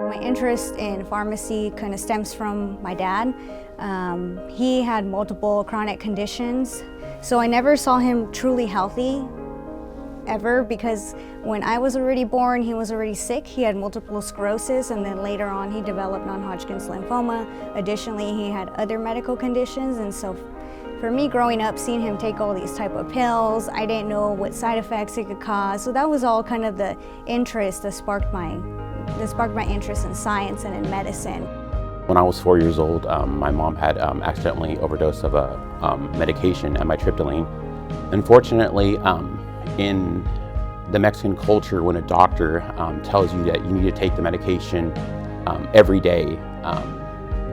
My interest in pharmacy kind of stems from my dad. He had multiple chronic conditions, so I never saw him truly healthy ever, because when I was already born, he was already sick. He had multiple sclerosis, and then later on he developed non-Hodgkin's lymphoma. Additionally, he had other medical conditions, and so for me growing up, seeing him take all these type of pills, I didn't know what side effects it could cause. So that was all kind of the interest that sparked my interest in science and in medicine. When I was 4 years old, my mom had accidentally overdosed of a medication, amitriptyline. Unfortunately, in the Mexican culture, when a doctor tells you that you need to take the medication every day,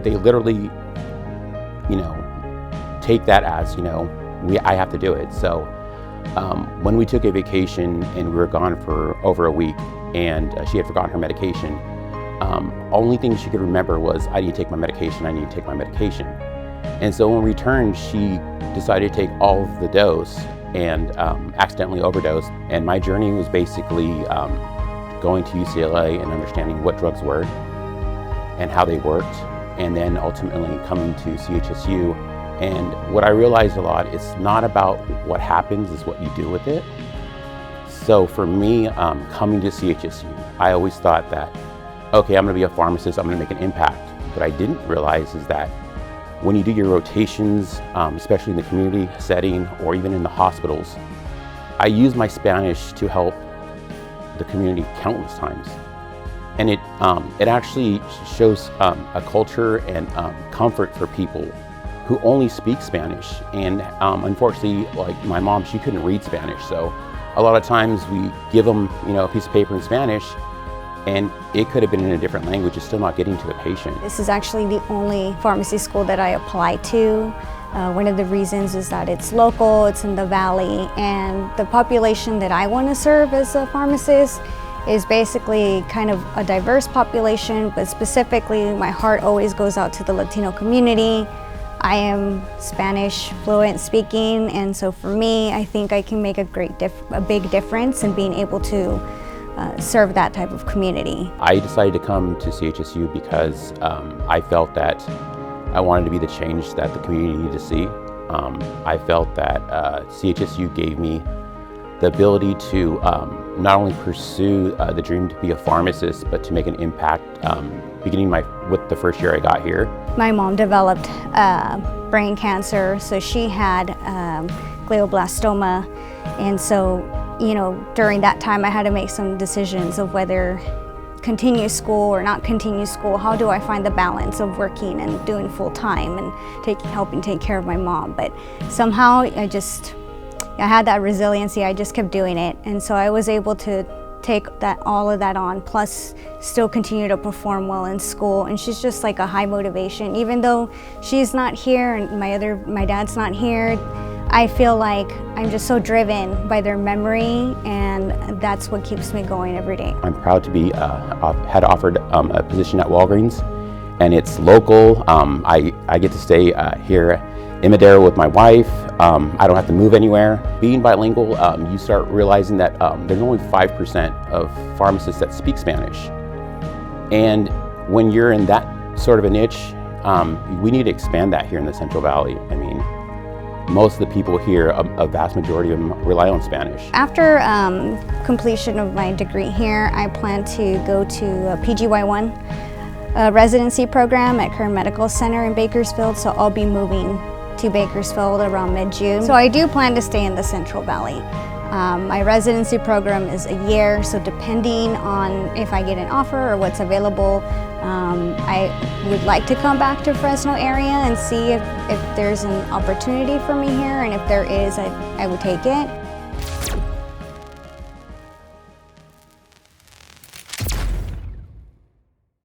they literally, take that as, I have to do it. So when we took a vacation and we were gone for over a week, and she had forgotten her medication, only thing she could remember was, I need to take my medication, I need to take my medication. And so when we returned, she decided to take all of the dose and accidentally overdosed. And my journey was basically going to UCLA and understanding what drugs were and how they worked, and then ultimately coming to CHSU. And what I realized a lot, it's not about what happens, it's what you do with it. So for me, coming to CHSU, I always thought that, okay, I'm gonna be a pharmacist, I'm gonna make an impact. What I didn't realize is that when you do your rotations, especially in the community setting or even in the hospitals, I use my Spanish to help the community countless times. And it actually shows a culture and comfort for people who only speak Spanish. And unfortunately, like my mom, she couldn't read Spanish. So a lot of times we give them, a piece of paper in Spanish, and it could have been in a different language. It's still not getting to the patient. This is actually the only pharmacy school that I applied to. One of the reasons is that it's local, it's in the valley, and the population that I want to serve as a pharmacist is basically kind of a diverse population, but specifically my heart always goes out to the Latino community. I am Spanish fluent speaking, and so for me, I think I can make a big difference in being able to serve that type of community. I decided to come to CHSU because I felt that I wanted to be the change that the community needed to see. I felt that CHSU gave me the ability to not only pursue the dream to be a pharmacist, but to make an impact beginning with the first year I got here. My mom developed brain cancer, so she had glioblastoma, and so during that time I had to make some decisions of whether continue school or not continue school. How do I find the balance of working and doing full time and helping take care of my mom? But somehow I had that resiliency. I just kept doing it, and so I was able to take all of that on, plus still continue to perform well in school. And she's just like a high motivation. Even though she's not here and my dad's not here, I feel like I'm just so driven by their memory, and that's what keeps me going every day. I'm proud to be had offered a position at Walgreens, and it's local. I get to stay here in Madera with my wife. I don't have to move anywhere. Being bilingual, you start realizing that there's only 5% of pharmacists that speak Spanish. And when you're in that sort of a niche, we need to expand that here in the Central Valley. I mean, most of the people here, a vast majority of them rely on Spanish. After completion of my degree here, I plan to go to a PGY1 residency program at Kern Medical Center in Bakersfield, so I'll be moving to Bakersfield around mid-June. So I do plan to stay in the Central Valley. My residency program is a year, so depending on if I get an offer or what's available, I would like to come back to Fresno area and see if there's an opportunity for me here, and if there is, I would take it.